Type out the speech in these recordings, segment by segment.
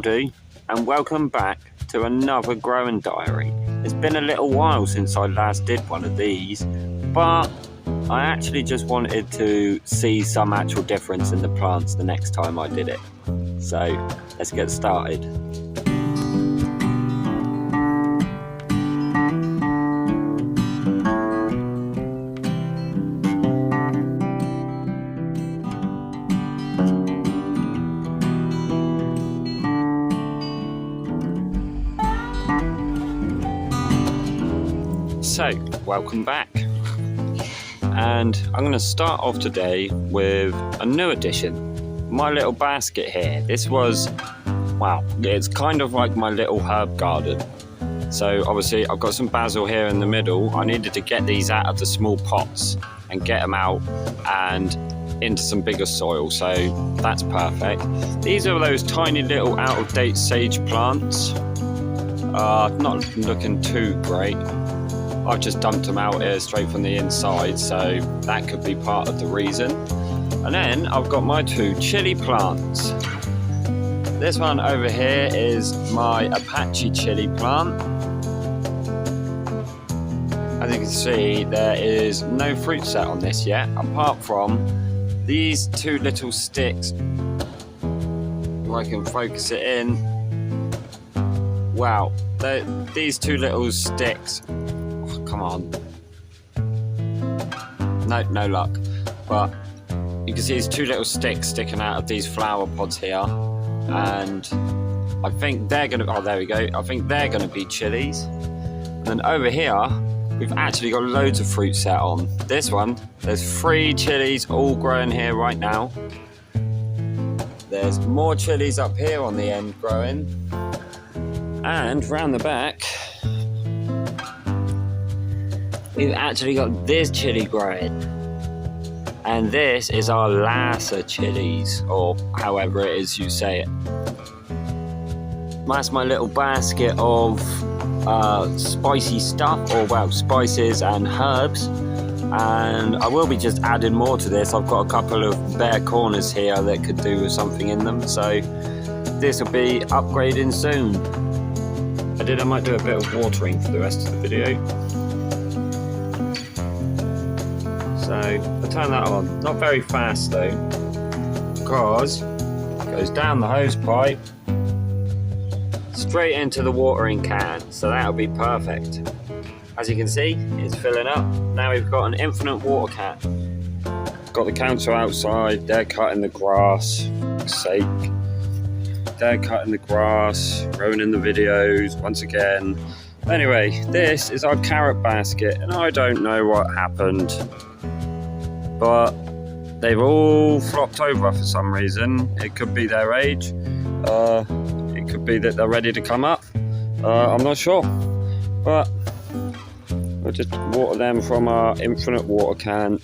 Howdy and welcome back to another growing diary. It's been a little while since I last did one of these, but I actually just wanted to see some actual difference in the plants the next time I did it. So let's get started. So, welcome back, and I'm going to start off today with a new addition, my little basket here. This was, wow, it's kind of like my little herb garden. So obviously I've got some basil here in the middle. I needed to get these out of the small pots and get them out and into some bigger soil, so that's perfect. These are those tiny little out-of-date sage plants. Not looking too great. I've just dumped them out here straight from the inside, so that could be part of the reason. And then I've got my two chili plants. This one over here is my Apache chili plant. As you can see, there is no fruit set on this yet, apart from these two little sticks. If I can focus it in. Wow, these two little sticks. Come on. No luck. But you can see these two little sticks sticking out of these flower pods here, and I think they're gonna, oh there we go, I think they're gonna be chilies. And then over here we've actually got loads of fruit set on. This one, there's 3 chilies all growing here right now. There's more chilies up here on the end growing, and round the back we've actually got this chili growing, and this is our Lassa chilies, or however it is you say it. That's my little basket of spicy stuff, or well, spices and herbs, and I will be just adding more to this. I've got a couple of bare corners here that could do with something in them, so this will be upgrading soon. I might do a bit of watering for the rest of the video. So I'll turn that on, not very fast though, because it goes down the hose pipe straight into the watering can, so that'll be perfect. As you can see, it's filling up. Now we've got an infinite water can. Got the counter outside, they're cutting the grass, for fuck's sake. They're cutting the grass, ruining the videos once again. Anyway, this is our carrot basket, and I don't know what happened, but they've all flopped over for some reason. It could be their age, it could be that they're ready to come up, I'm not sure, but we'll just water them from our infinite water can.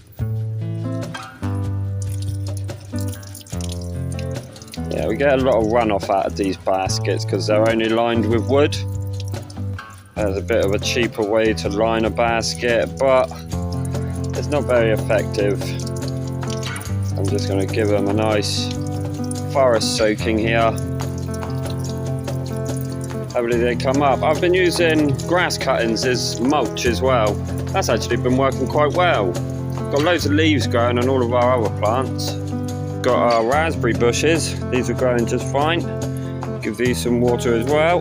Yeah, we get a lot of runoff out of these baskets because they're only lined with wood. There's a bit of a cheaper way to line a basket, but it's not very effective. I'm just going to give them a nice forest soaking here. Hopefully they come up. I've been using grass cuttings as mulch as well. That's actually been working quite well. Got loads of leaves growing on all of our other plants. Got our raspberry bushes. These are growing just fine. Give these some water as well.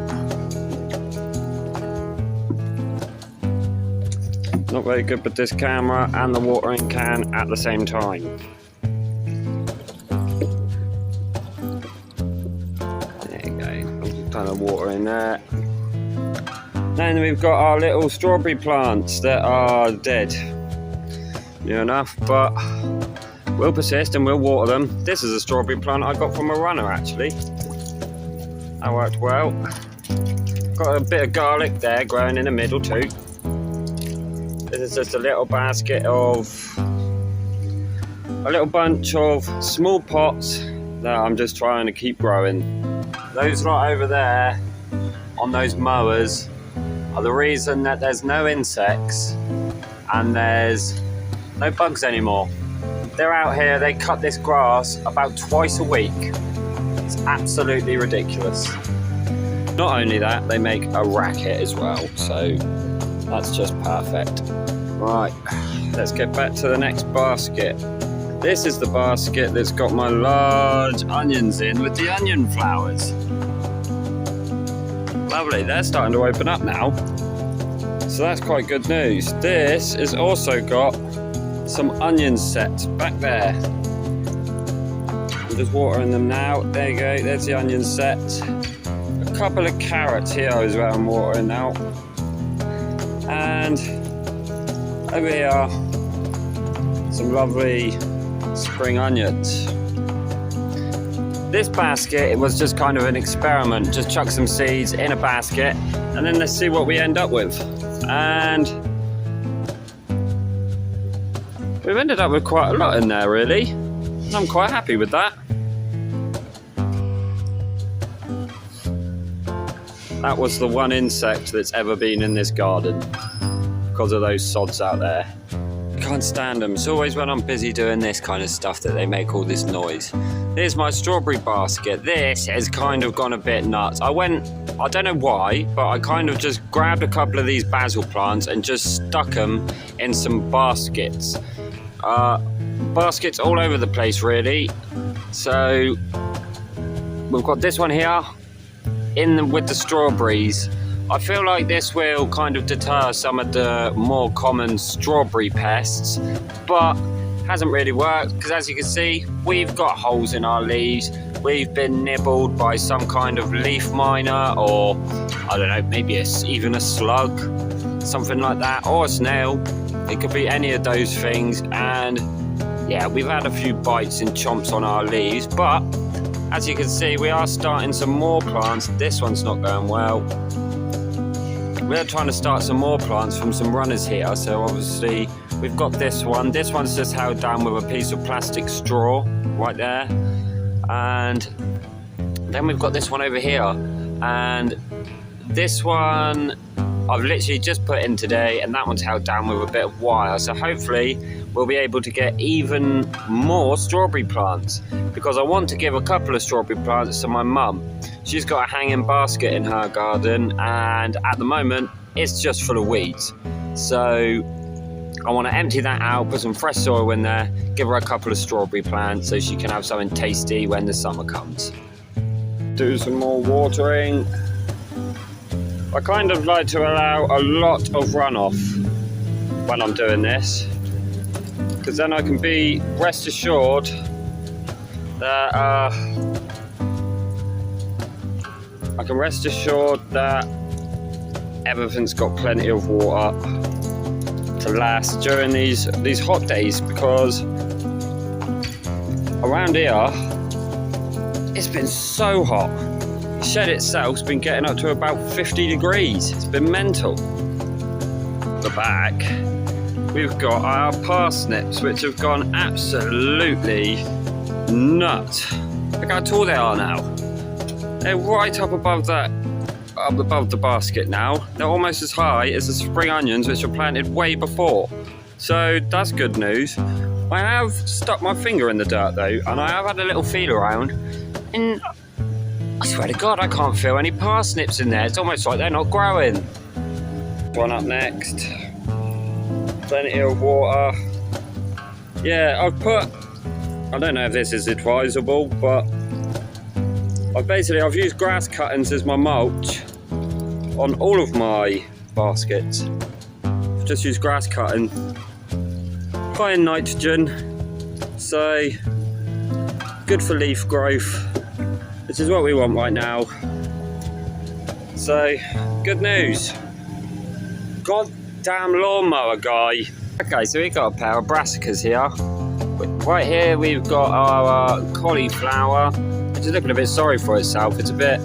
Not very good with this camera and the watering can at the same time. There you go, I'm just trying to water in there. Then we've got our little strawberry plants that are dead, near enough, but we'll persist and we'll water them. This is a strawberry plant I got from a runner actually. That worked well. Got a bit of garlic there growing in the middle too. This is just a little basket of a little bunch of small pots that I'm just trying to keep growing. Those right over there on those mowers are the reason that there's no insects and there's no bugs anymore. They're out here, they cut this grass about twice a week, It's absolutely ridiculous. Not only that, they make a racket as well, so that's just perfect. Right, let's get back to the next basket. This is the basket that's got my large onions in with the onion flowers. Lovely, they're starting to open up now. So that's quite good news. This has also got some onion sets back there. I'm just watering them now. There you go, there's the onion set. A couple of carrots here as well I'm watering now. And over here, some lovely spring onions. This basket, it was just kind of an experiment. Just chuck some seeds in a basket and then let's see what we end up with. And we've ended up with quite a lot in there really. I'm quite happy with that. That was the one insect that's ever been in this garden because of those sods out there. Can't stand them. It's always when I'm busy doing this kind of stuff that they make all this noise. Here's my strawberry basket. This has kind of gone a bit nuts. I don't know why, but I kind of just grabbed a couple of these basil plants and just stuck them in some baskets. Baskets all over the place really. So we've got this one here with the strawberries. I feel like this will kind of deter some of the more common strawberry pests, but hasn't really worked because as you can see, we've got holes in our leaves. We've been nibbled by some kind of leaf miner, or I don't know, maybe even a slug, something like that, or a snail. It could be any of those things, and yeah, we've had a few bites and chomps on our leaves, but as you can see, we are starting some more plants. This one's not going well. We're trying to start some more plants from some runners here, so obviously we've got this one. This one's just held down with a piece of plastic straw right there. And then we've got this one over here. And this one I've literally just put in today, and that one's held down with a bit of wire. So hopefully we'll be able to get even more strawberry plants, because I want to give a couple of strawberry plants to my mum. She's got a hanging basket in her garden, and at the moment it's just full of weeds. So I want to empty that out, put some fresh soil in there, give her a couple of strawberry plants so she can have something tasty when the summer comes. Do some more watering. I kind of like to allow a lot of runoff when I'm doing this, because then I can be rest assured that everything's got plenty of water to last during these hot days, because around here it's been so hot. The shed itself's been getting up to about 50 degrees. It's been mental. At the back we've got our parsnips, which have gone absolutely nuts. Look how tall they are now. They're right up above the basket now. They're almost as high as the spring onions, which were planted way before. So that's good news. I have stuck my finger in the dirt though, and I have had a little feel around, and I swear to God, I can't feel any parsnips in there. It's almost like they're not growing. One up next. Plenty of water. Yeah, I don't know if this is advisable, but I've used grass cuttings as my mulch on all of my baskets. I've just used grass cutting, high in nitrogen, so good for leaf growth, which is what we want right now. So good news. Goddamn lawnmower guy. Okay, so we've got a pair of brassicas here. Right here we've got our cauliflower, which is looking a bit sorry for itself. It's a bit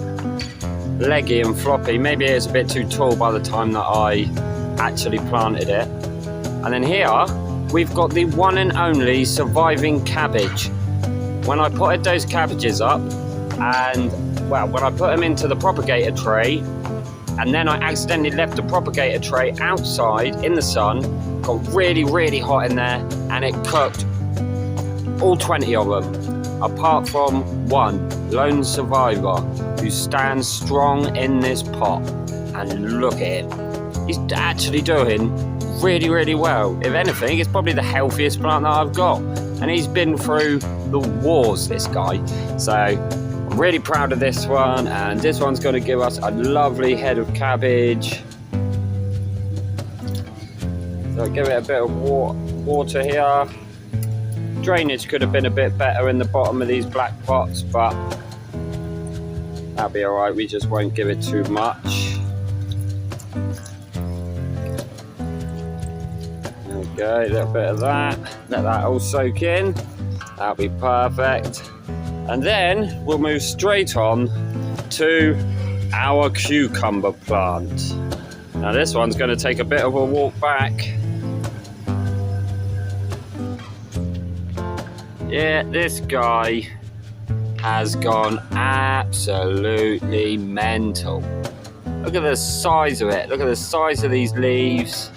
leggy and floppy. Maybe it's a bit too tall by the time that I actually planted it. And then here we've got the one and only surviving cabbage. When I potted those cabbages up, and well, when I put them into the propagator tray, and then I accidentally left the propagator tray outside in the sun, got really hot in there, and it cooked all 20 of them. apart from one lone survivor who stands strong in this pot. And look at him. He's actually doing really, really well. If anything, it's probably the healthiest plant that I've got. And he's been through the wars, this guy. So I'm really proud of this one. And this one's going to give us a lovely head of cabbage. So give it a bit of water here. Drainage could have been a bit better in the bottom of these black pots, but that'll be all right. We just won't give it too much. Okay, a little bit of that. Let that all soak in. That'll be perfect. And then we'll move straight on to our cucumber plant. Now this one's going to take a bit of a walk back. Yeah, this guy has gone absolutely mental. Look at the size of it. Look at the size of these leaves.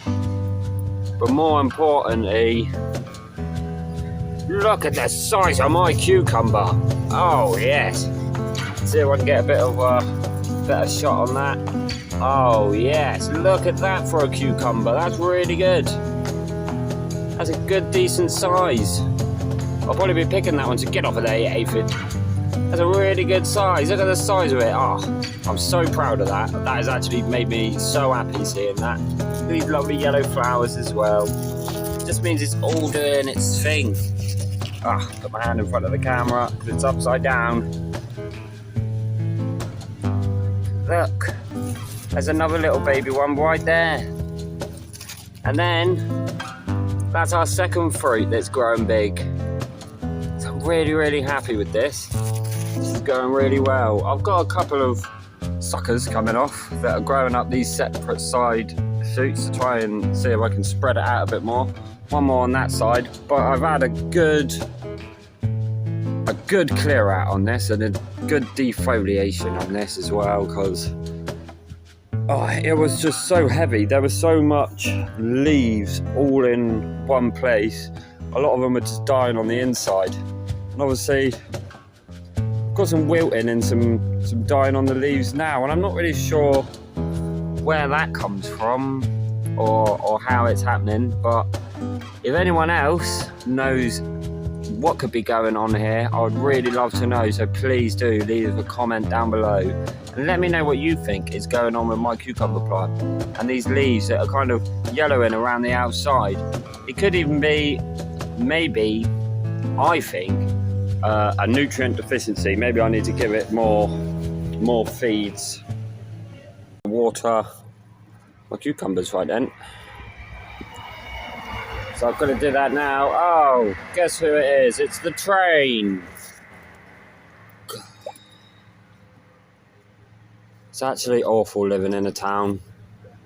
But more importantly, look at the size of my cucumber. Oh yes. See if I can get a bit of a better shot on that. Oh yes, look at that for a cucumber. That's really good. That's a good, decent size. I'll probably be picking that one to get off of the aphid. That's a really good size. Look at the size of it. Oh, I'm so proud of that. That has actually made me so happy seeing that. These lovely yellow flowers as well. It just means it's all doing its thing. Ah, put my hand in front of the camera because it's upside down. Look, there's another little baby one right there. And then that's our second fruit that's growing big. So I'm really, really happy with this. This is going really well. I've got a couple of suckers coming off that are growing up these separate side shoots to try and see if I can spread it out a bit more. One more on that side, but I've had a good clear out on this and a good defoliation on this as well, because it was just so heavy. There was so much leaves all in one place. A lot of them are just dying on the inside, and obviously got some wilting and some dying on the leaves now, and I'm not really sure where that comes from or how it's happening. But if anyone else knows what could be going on here, I would really love to know. So please do leave a comment down below and let me know what you think is going on with my cucumber plant and these leaves that are kind of yellowing around the outside. It could even be, maybe, I think, a nutrient deficiency. Maybe I need to give it more feeds. Water my cucumbers right then. So I've got to do that now. Oh, guess who it is? It's the train. It's actually awful living in a town.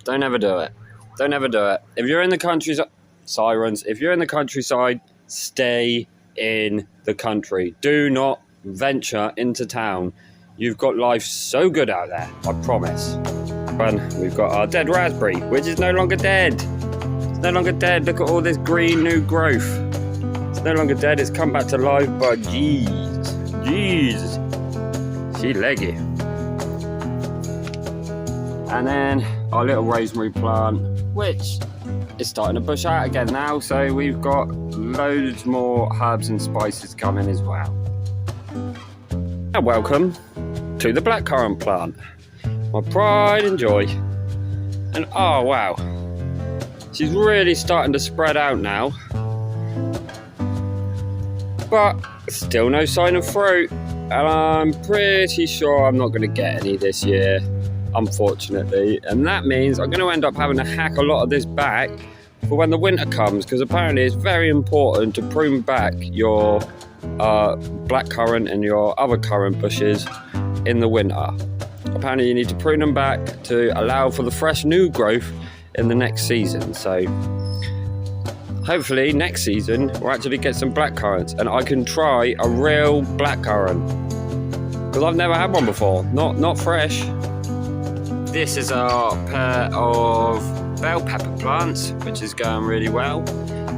Don't ever do it. Don't ever do it. If you're in the countryside, sirens, if you're in the countryside, stay in the country. Do not venture into town. You've got life so good out there, I promise. And we've got our dead raspberry, which is no longer dead. It's no longer dead. Look at all this green new growth. It's no longer dead. It's come back to life, but jeez, she leggy. And then our little rosemary plant, which is starting to bush out again now. So we've got loads more herbs and spices coming as well. And welcome to the blackcurrant plant, my pride and joy. And oh wow, she's really starting to spread out now, but still no sign of fruit, and I'm pretty sure I'm not going to get any this year, unfortunately. And that means I'm going to end up having to hack a lot of this back for when the winter comes, because apparently it's very important to prune back your blackcurrant and your other currant bushes in the winter. Apparently you need to prune them back to allow for the fresh new growth in the next season. So hopefully next season we'll actually get some blackcurrants and I can try a real blackcurrant, because I've never had one before, not fresh. This is our pair of bell pepper plants, which is going really well.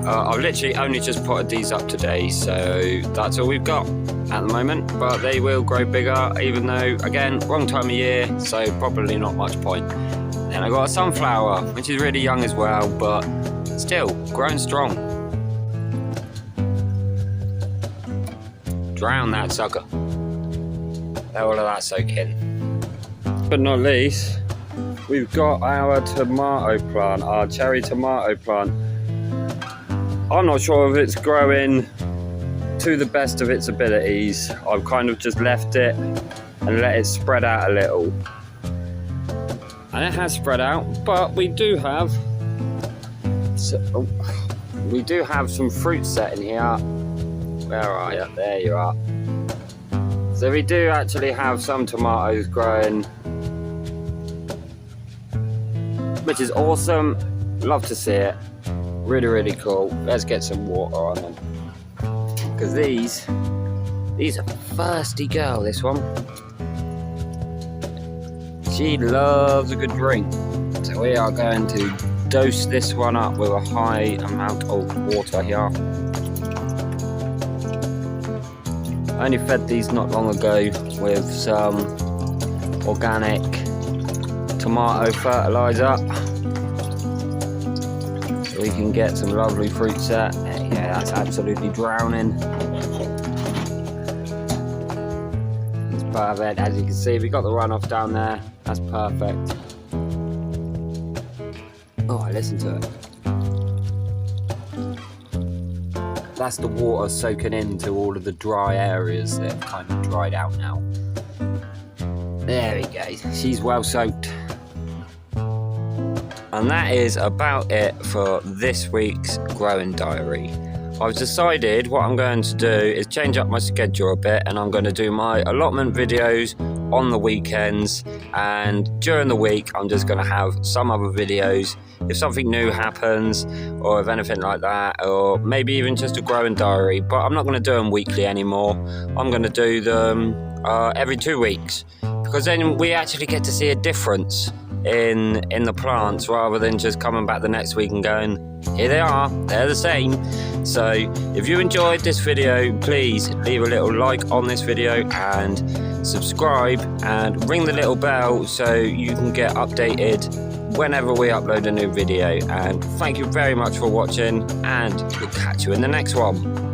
I've literally only just potted these up today, so that's all we've got at the moment, but they will grow bigger, even though, again, wrong time of year, so probably not much point. Then I got a sunflower, which is really young as well, but still growing strong. Drown that sucker. Let all of that soak in. But not least, we've got our tomato plant, our cherry tomato plant. I'm not sure if it's growing to the best of its abilities. I've kind of just left it and let it spread out a little. And it has spread out, but we do have some fruit set in here. Where are you? There you are. So we do actually have some tomatoes growing, which is awesome. Love to see it. Really, really cool. Let's get some water on them. Because these are thirsty girl, this one. She loves a good drink. So we are going to dose this one up with a high amount of water here. I only fed these not long ago with some organic tomato fertilizer. So we can get some lovely fruit set. Yeah, that's absolutely drowning. It's perfect. As you can see, we got the runoff down there. That's perfect. Oh, I listen to it. That's the water soaking into all of the dry areas that have kind of dried out now. There we go. She's well soaked. And that is about it for this week's growing diary. I've decided what I'm going to do is change up my schedule a bit, and I'm going to do my allotment videos on the weekends, and during the week I'm just going to have some other videos if something new happens, or if anything like that, or maybe even just a growing diary. But I'm not going to do them weekly anymore. I'm going to do them every 2 weeks, because then we actually get to see a difference in the plants, rather than just coming back the next week and going, here they are, they're the same. So if you enjoyed this video, please leave a little like on this video and subscribe and ring the little bell so you can get updated whenever we upload a new video. And thank you very much for watching, and we'll catch you in the next one.